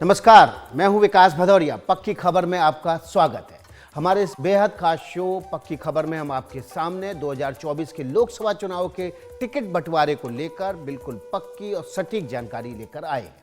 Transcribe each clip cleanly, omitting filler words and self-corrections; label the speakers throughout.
Speaker 1: नमस्कार, मैं हूं विकास भदौरिया। पक्की खबर में आपका स्वागत है। हमारे इस बेहद खास शो पक्की खबर में हम आपके सामने 2024 के लोकसभा चुनाव के टिकट बंटवारे को लेकर बिल्कुल पक्की और सटीक जानकारी लेकर आए हैं।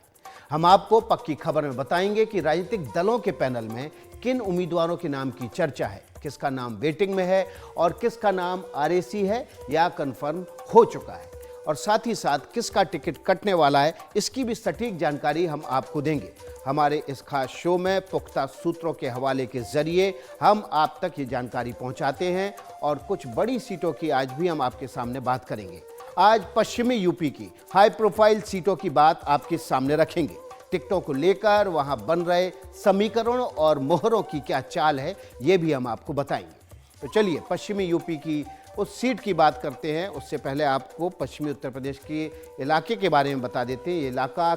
Speaker 1: हम आपको पक्की खबर में बताएंगे कि राजनीतिक दलों के पैनल में किन उम्मीदवारों के नाम की चर्चा है, किसका नाम वेटिंग में है और किसका नाम आरएसी है या कन्फर्म हो चुका है, और साथ ही साथ किसका टिकट कटने वाला है, इसकी भी सटीक जानकारी हम आपको देंगे। हमारे इस खास शो में पुख्ता सूत्रों के हवाले के जरिए हम आप तक ये जानकारी पहुंचाते हैं और कुछ बड़ी सीटों की आज भी हम आपके सामने बात करेंगे। आज पश्चिमी यूपी की हाई प्रोफाइल सीटों की बात आपके सामने रखेंगे। टिकटों को लेकर वहां बन रहे समीकरणों और मोहरों की क्या चाल है, ये भी हम आपको बताएंगे। तो चलिए पश्चिमी यूपी की उस सीट की बात करते हैं। उससे पहले आपको पश्चिमी उत्तर प्रदेश के इलाके के बारे में बता देते हैं। ये इलाका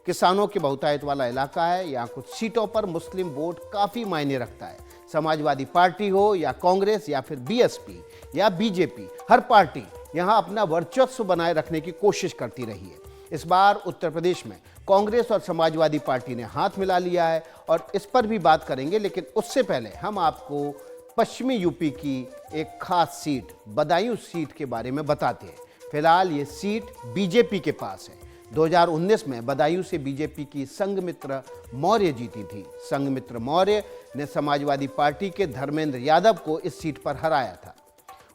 Speaker 1: किसानों के बहुतायत वाला इलाका है। यहाँ कुछ सीटों पर मुस्लिम वोट काफ़ी मायने रखता है। समाजवादी पार्टी हो या कांग्रेस या फिर बीएसपी या बीजेपी, हर पार्टी यहाँ अपना वर्चस्व बनाए रखने की कोशिश करती रही है। इस बार उत्तर प्रदेश में कांग्रेस और समाजवादी पार्टी ने हाथ मिला लिया है और इस पर भी बात करेंगे, लेकिन उससे पहले हम आपको पश्चिमी यूपी की एक खास सीट बदायूं सीट के बारे में बताते हैं। फिलहाल ये सीट बीजेपी के पास है। 2019 में बदायूं से बीजेपी की संघमित्रा मौर्य जीती थी। संघमित्रा मौर्य ने समाजवादी पार्टी के धर्मेंद्र यादव को इस सीट पर हराया था।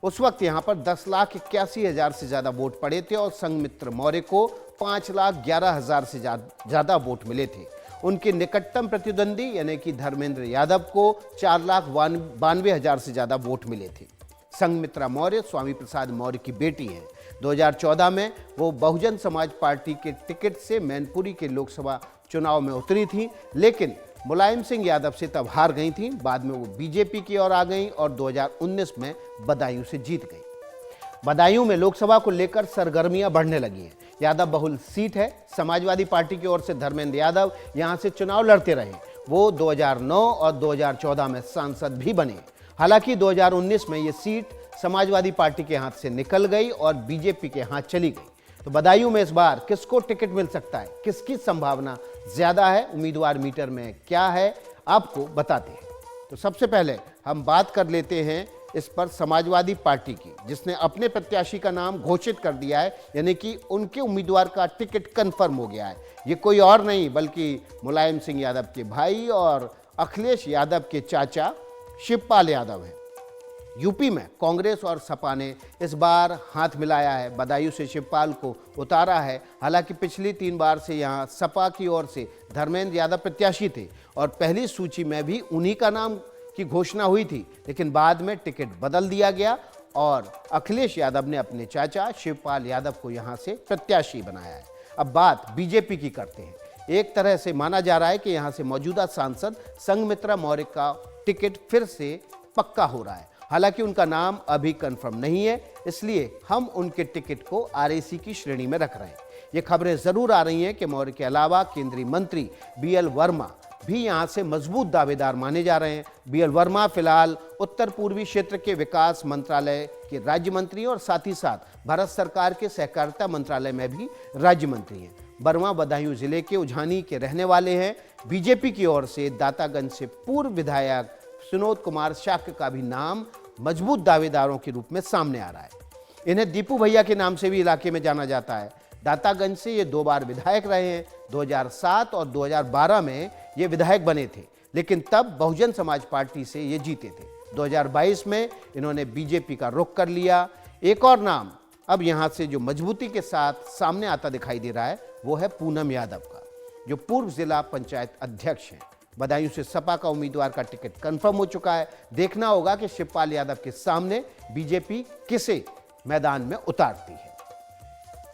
Speaker 1: उस वक्त यहाँ पर 10,81,000 से ज़्यादा वोट पड़े थे और संघमित्रा मौर्य को 5,11,000 से ज़्यादा वोट मिले थे। उनके निकटतम प्रतिद्वंदी यानी कि धर्मेंद्र यादव को 4,92,000 से ज़्यादा वोट मिले थे। संघमित्रा मौर्य स्वामी प्रसाद मौर्य की बेटी हैं। 2014 में वो बहुजन समाज पार्टी के टिकट से मैनपुरी के लोकसभा चुनाव में उतरी थी, लेकिन मुलायम सिंह यादव से तब हार गई थी। बाद में वो बीजेपी की ओर आ गई और 2019 में बदायूं से जीत गई। बदायूं में लोकसभा को लेकर सरगर्मियां बढ़ने लगी हैं। यादव बहुल सीट है। समाजवादी पार्टी की ओर से धर्मेंद्र यादव यहां से चुनाव लड़ते रहे। वो 2009 और 2014 में सांसद भी बने। हालांकि 2019 में ये सीट समाजवादी पार्टी के हाथ से निकल गई और बीजेपी के हाथ चली गई। तो बदायूं में इस बार किसको टिकट मिल सकता है, किसकी संभावना ज्यादा है, उम्मीदवार मीटर में क्या है, आपको बताते हैं। तो सबसे पहले हम बात कर लेते हैं इस पर समाजवादी पार्टी की, जिसने अपने प्रत्याशी का नाम घोषित कर दिया है, यानी कि उनके उम्मीदवार का टिकट कंफर्म हो गया है। ये कोई और नहीं बल्कि मुलायम सिंह यादव के भाई और अखिलेश यादव के चाचा शिवपाल यादव हैं। यूपी में कांग्रेस और सपा ने इस बार हाथ मिलाया है। बदायूं से शिवपाल को उतारा है। हालांकि पिछली 3 बार से यहाँ सपा की ओर से धर्मेंद्र यादव प्रत्याशी थे और पहली सूची में भी उन्हीं का नाम की घोषणा हुई थी, लेकिन बाद में टिकट बदल दिया गया और अखिलेश यादव ने अपने चाचा शिवपाल यादव को यहाँ से प्रत्याशी बनाया है। अब बात बीजेपी की करते हैं। एक तरह से माना जा रहा है कि यहाँ से मौजूदा सांसद संघमित्रा मौर्य का टिकट फिर से पक्का हो रहा है। हालांकि उनका नाम अभी कंफर्म नहीं है, इसलिए हम उनके टिकट को आरएसी की श्रेणी में रख रहे हैं। ये खबरें जरूर आ रही हैं कि मौर्य के अलावा केंद्रीय मंत्री बीएल वर्मा भी यहाँ से मजबूत दावेदार माने जा रहे हैं। बीएल वर्मा फिलहाल उत्तर पूर्वी क्षेत्र के विकास मंत्रालय के राज्य मंत्री और साथ ही साथ भारत सरकार के सहकारिता मंत्रालय में भी राज्य मंत्री हैं। वर्मा बदायूं जिले के उझानी के रहने वाले हैं। बीजेपी की ओर से दातागंज से पूर्व विधायक सुनोद कुमार शाक्य का भी नाम मजबूत दावेदारों के रूप में सामने आ रहा है। इन्हें दीपू भैया के नाम से भी इलाके में जाना जाता है। दातागंज से ये 2 बार विधायक रहे हैं। 2007 और 2012 में ये विधायक बने थे, लेकिन तब बहुजन समाज पार्टी से ये जीते थे। 2022 में इन्होंने बीजेपी का रुख कर लिया। एक और नाम अब यहाँ से जो मजबूती के साथ सामने आता दिखाई दे रहा है वो है पूनम यादव का, जो पूर्व जिला पंचायत अध्यक्ष हैं। बदायूं से सपा का उम्मीदवार का टिकट कंफर्म हो चुका है। देखना होगा कि शिवपाल यादव के सामने बीजेपी किसे मैदान में उतारती है।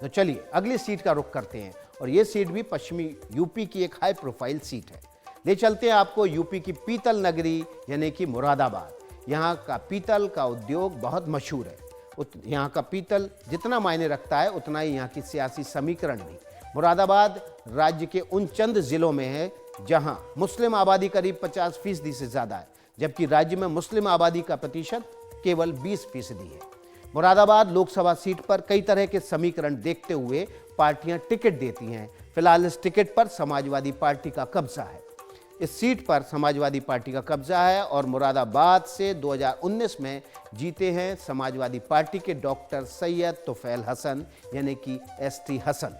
Speaker 1: तो चलिए अगली सीट का रुख करते हैं और ये सीट भी पश्चिमी यूपी की एक हाई प्रोफाइल सीट है। ले चलते हैं आपको यूपी की पीतल नगरी यानी कि मुरादाबाद। यहाँ का पीतल का उद्योग बहुत मशहूर है। यहाँ का पीतल जितना मायने रखता है उतना ही यहाँ की सियासी समीकरण भी। मुरादाबाद राज्य के उन चंद जिलों में है जहां मुस्लिम आबादी करीब 50% से ज़्यादा है, जबकि राज्य में मुस्लिम आबादी का प्रतिशत केवल 20% है। मुरादाबाद लोकसभा सीट पर कई तरह के समीकरण देखते हुए पार्टियां टिकट देती हैं। फिलहाल इस टिकट पर समाजवादी पार्टी का कब्जा है। इस सीट पर समाजवादी पार्टी का कब्जा है और मुरादाबाद से 2019 में जीते हैं समाजवादी पार्टी के डॉक्टर सैयद तुफैल हसन यानी कि एसटी हसन।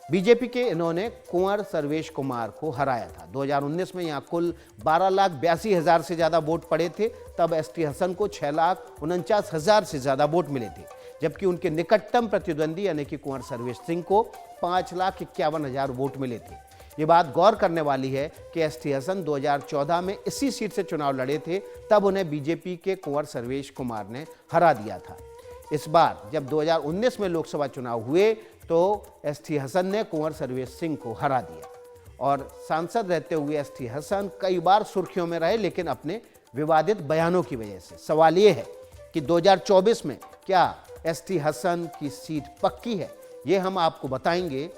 Speaker 1: बीजेपी के इन्होंने कुंवर सर्वेश कुमार को हराया था। 2019 में यहाँ कुल 12,82,000 से ज़्यादा वोट पड़े थे, तब एसटी हसन को 6,49,000 से ज़्यादा वोट मिले थे, जबकि उनके निकटतम प्रतिद्वंदी यानी कि कुंवर सर्वेश सिंह को 5,51,000 वोट मिले थे। ये बात गौर करने वाली है कि एसटी हसन 2014 में इसी सीट से चुनाव लड़े थे, तब उन्हें बीजेपी के कुंवर सर्वेश कुमार ने हरा दिया था। इस बार जब 2019 में लोकसभा चुनाव हुए तो एसटी हसन ने कुंवर सर्वेश सिंह को हरा दिया और सांसद रहते हुए एसटी हसन कई बार सुर्खियों में रहे, लेकिन अपने विवादित बयानों की वजह से। सवाल ये है कि 2024 में क्या एसटी हसन की सीट पक्की है, ये हम आपको बताएंगे।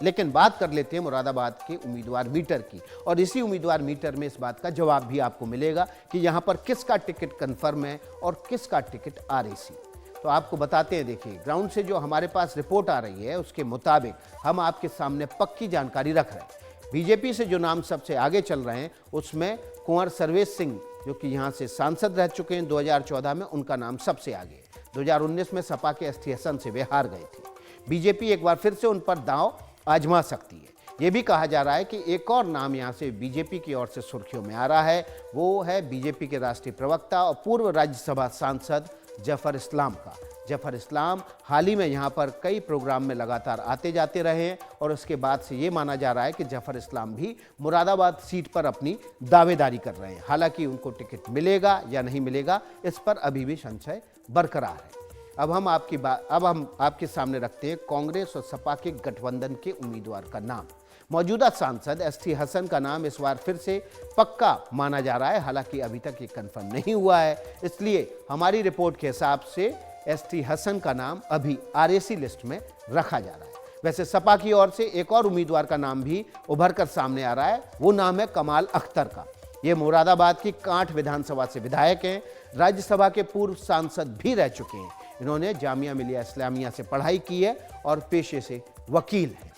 Speaker 1: लेकिन बात कर लेते हैं मुरादाबाद के उम्मीदवार मीटर की, और इसी उम्मीदवार मीटर में इस बात का जवाब भी आपको मिलेगा कि यहाँ पर किसका टिकट कन्फर्म है और किसका टिकट आरएसी। तो आपको बताते हैं, देखिए ग्राउंड से जो हमारे पास रिपोर्ट आ रही है उसके मुताबिक हम आपके सामने पक्की जानकारी रख रहे हैं। बीजेपी से जो नाम सबसे आगे चल रहे हैं उसमें कुंवर सर्वेश सिंह, जो कि यहाँ से सांसद रह चुके हैं 2014 में, उनका नाम सबसे आगे है। 2019 में सपा के एसटी हसन से वे हार गए थे। बीजेपी एक बार फिर से उन पर दांव आजमा सकती है। ये भी कहा जा रहा है कि एक और नाम यहाँ से बीजेपी की ओर से सुर्खियों में आ रहा है, वो है बीजेपी के राष्ट्रीय प्रवक्ता और पूर्व राज्यसभा सांसद जफर इस्लाम का। जफर इस्लाम हाल ही में यहाँ पर कई प्रोग्राम में लगातार आते जाते रहे हैं और उसके बाद से ये माना जा रहा है कि जफर इस्लाम भी मुरादाबाद सीट पर अपनी दावेदारी कर रहे हैं। हालांकि उनको टिकट मिलेगा या नहीं मिलेगा, इस पर अभी भी संशय बरकरार है। अब हम आपके सामने रखते हैं कांग्रेस और सपा के गठबंधन के उम्मीदवार का नाम। मौजूदा सांसद एसटी हसन का नाम इस बार फिर से पक्का माना जा रहा है, हालांकि अभी तक ये कंफर्म नहीं हुआ है, इसलिए हमारी रिपोर्ट के हिसाब से एसटी हसन का नाम अभी आरएसी लिस्ट में रखा जा रहा है। वैसे सपा की ओर से एक और उम्मीदवार का नाम भी उभर कर सामने आ रहा है, वो नाम है कमाल अख्तर का। ये मुरादाबाद की कांठ विधानसभा से विधायक हैं, राज्यसभा के पूर्व सांसद भी रह चुके हैं। इन्होंने जामिया मिलिया इस्लामिया से पढ़ाई की है और पेशे से वकील हैं।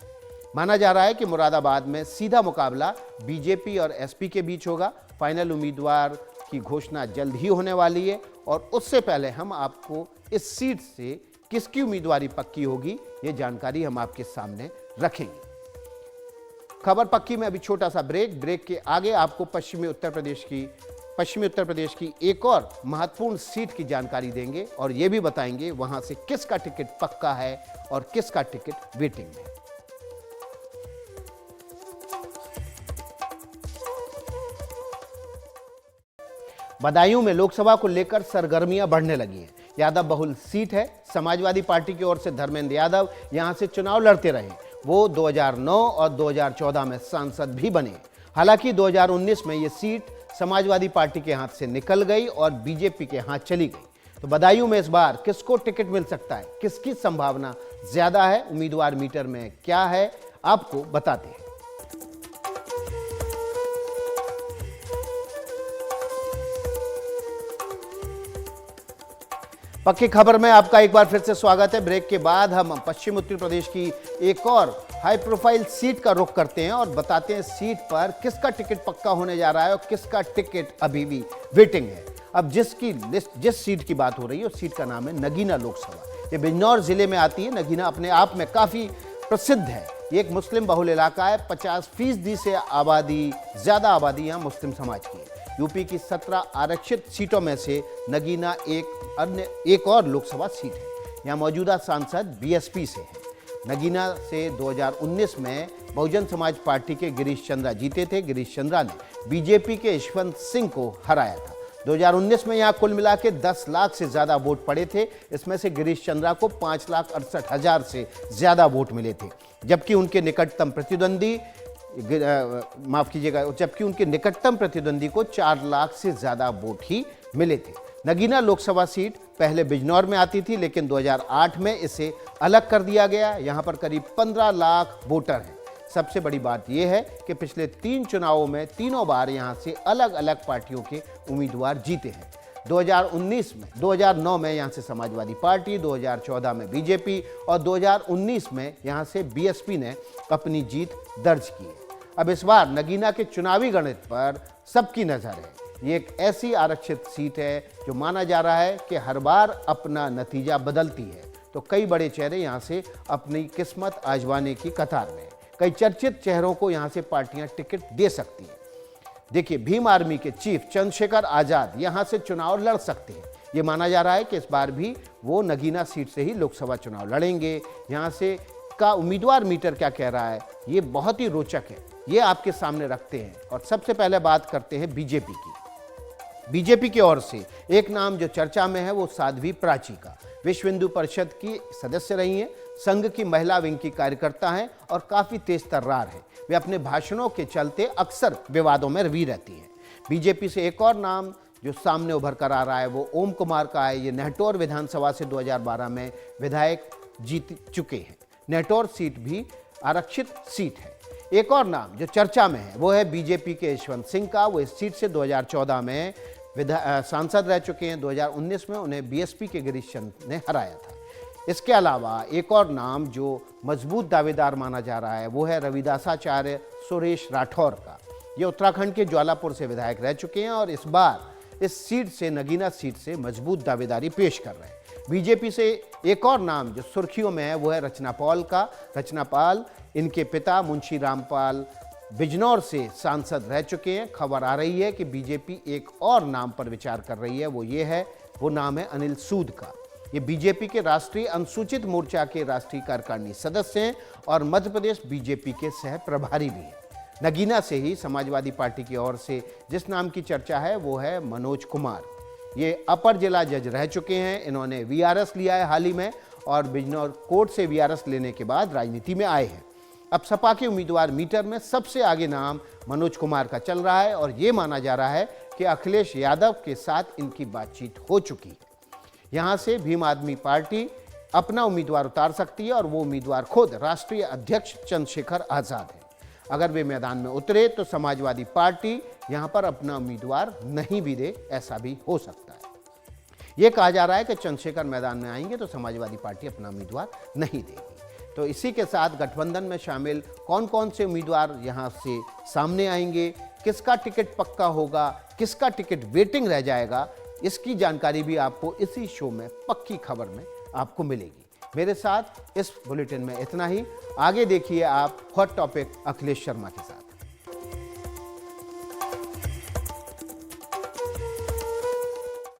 Speaker 1: माना जा रहा है कि मुरादाबाद में सीधा मुकाबला बीजेपी और एसपी के बीच होगा। फाइनल उम्मीदवार की घोषणा जल्द ही होने वाली है और उससे पहले हम आपको इस सीट से किसकी उम्मीदवारी पक्की होगी ये जानकारी हम आपके सामने रखेंगे। खबर पक्की में अभी छोटा सा ब्रेक के आगे आपको पश्चिमी उत्तर प्रदेश की एक और महत्वपूर्ण सीट की जानकारी देंगे और ये भी बताएंगे वहां से किसका टिकट पक्का है और किसका टिकट वेटिंग में। बदायूं में लोकसभा को लेकर सरगर्मियां बढ़ने लगी हैं। यादव बहुल सीट है। समाजवादी पार्टी की ओर से धर्मेंद्र यादव यहां से चुनाव लड़ते रहे। वो 2009 और 2014 में सांसद भी बने। हालांकि 2019 में ये सीट समाजवादी पार्टी के हाथ से निकल गई और बीजेपी के हाथ चली गई। तो बदायूं में इस बार किसको टिकट मिल सकता है, किसकी संभावना ज्यादा है, उम्मीदवार मीटर में क्या है, आपको बताते हैं। पक्की खबर में आपका एक बार फिर से स्वागत है। ब्रेक के बाद हम पश्चिम उत्तर प्रदेश की एक और हाई प्रोफाइल सीट का रुख करते हैं और बताते हैं सीट पर किसका टिकट पक्का होने जा रहा है और किसका टिकट अभी भी वेटिंग है। अब जिस सीट की बात हो रही है उस सीट का नाम है नगीना लोकसभा। ये बिजनौर जिले में आती है। नगीना अपने आप में काफी प्रसिद्ध है। ये एक मुस्लिम बहुल इलाका है। 50% से ज्यादा आबादी यहाँ मुस्लिम समाज की है। यूपी की 17 आरक्षित सीटों में से नगीना एक और लोकसभा सीट है। यहाँ मौजूदा सांसद बीएसपी से है। नगीना से 2019 में बहुजन समाज पार्टी के गिरीश चंद्रा जीते थे। गिरीश चंद्रा ने बीजेपी के यशवंत सिंह को हराया था। 2019 में यहाँ कुल मिला के 10 लाख से ज़्यादा वोट पड़े थे। इसमें से गिरीश चंद्रा को 5,68,000 से ज़्यादा वोट मिले थे, जबकि उनके निकटतम प्रतिद्वंदी को 4 लाख से ज़्यादा वोट ही मिले थे। नगीना लोकसभा सीट पहले बिजनौर में आती थी, लेकिन 2008 में इसे अलग कर दिया गया। यहाँ पर करीब 15 लाख वोटर हैं। सबसे बड़ी बात यह है कि पिछले 3 चुनावों में तीनों बार यहाँ से अलग अलग पार्टियों के उम्मीदवार जीते हैं। 2019 में 2009 में यहाँ से समाजवादी पार्टी, 2014 में बीजेपी और 2019 में यहाँ से बीएसपी ने अपनी जीत दर्ज की है। अब इस बार नगीना के चुनावी गणित पर सबकी नज़र है। ये एक ऐसी आरक्षित सीट है जो माना जा रहा है कि हर बार अपना नतीजा बदलती है। तो कई बड़े चेहरे यहाँ से अपनी किस्मत आजमाने की कतार में हैं। कई चर्चित चेहरों को यहाँ से पार्टियां टिकट दे सकती हैं। देखिए, भीम आर्मी के चीफ चंद्रशेखर आजाद यहाँ से चुनाव लड़ सकते हैं। ये माना जा रहा है कि इस बार भी वो नगीना सीट से ही लोकसभा चुनाव लड़ेंगे। यहाँ से का उम्मीदवार मीटर क्या कह रहा है, ये बहुत ही रोचक है। ये आपके सामने रखते हैं और सबसे पहले बात करते हैं बीजेपी की। बीजेपी की ओर से एक नाम जो चर्चा में है वो साध्वी प्राची का। विश्व हिंदू परिषद की सदस्य रही हैं, संघ की महिला विंग की कार्यकर्ता हैं और काफ़ी तेज तर्रार है। वे अपने भाषणों के चलते अक्सर विवादों में रवी रहती हैं। बीजेपी से एक और नाम जो सामने उभर कर आ रहा है वो ओम कुमार का है। ये नेहटौर विधानसभा से 2012 में विधायक जीत चुके हैं। नेहटौर सीट भी आरक्षित सीट है। एक और नाम जो चर्चा में है वो है बीजेपी के यशवंत सिंह का। वो इस सीट से 2014 में सांसद रह चुके हैं। 2019 में उन्हें बीएसपी के गिरीश चंद ने हराया था। इसके अलावा एक और नाम जो मजबूत दावेदार माना जा रहा है वो है रविदासाचार्य सुरेश राठौर का। ये उत्तराखंड के ज्वालापुर से विधायक रह चुके हैं और इस बार इस सीट से, नगीना सीट से मजबूत दावेदारी पेश कर रहे हैं। बीजेपी से एक और नाम जो सुर्खियों में है वो है रचना पॉल का। रचना पाल, इनके पिता मुंशी रामपाल बिजनौर से सांसद रह चुके हैं। खबर आ रही है कि बीजेपी एक और नाम पर विचार कर रही है, वो नाम है अनिल सूद का। ये बीजेपी के राष्ट्रीय अनुसूचित मोर्चा के राष्ट्रीय कार्यकारिणी सदस्य हैं और मध्य प्रदेश बीजेपी के सह प्रभारी भी हैं। नगीना से ही समाजवादी पार्टी की ओर से जिस नाम की चर्चा है वो है मनोज कुमार। ये अपर जिला जज रह चुके हैं। इन्होंने वीआरएस लिया है हाल ही में और बिजनौर कोर्ट से वीआरएस लेने के बाद राजनीति में आए हैं। अब सपा के उम्मीदवार मीटर में सबसे आगे नाम मनोज कुमार का चल रहा है और ये माना जा रहा है कि अखिलेश यादव के साथ इनकी बातचीत हो चुकी है। यहाँ से भीम आदमी पार्टी अपना उम्मीदवार उतार सकती है और वो उम्मीदवार खुद राष्ट्रीय अध्यक्ष चंद्रशेखर आजाद है। अगर वे मैदान में उतरे तो समाजवादी पार्टी यहाँ पर अपना उम्मीदवार नहीं भी दे, ऐसा भी हो सकता है। ये कहा जा रहा है कि चंद्रशेखर मैदान में आएंगे तो समाजवादी पार्टी अपना उम्मीदवार नहीं देगी। तो इसी के साथ गठबंधन में शामिल कौन कौन से उम्मीदवार यहाँ से सामने आएंगे, किसका टिकट पक्का होगा, किसका टिकट वेटिंग रह जाएगा, इसकी जानकारी भी आपको इसी शो में पक्की खबर में आपको मिलेगी। मेरे साथ इस बुलेटिन में इतना ही। आगे देखिए आप हॉट टॉपिक अखिलेश शर्मा के साथ।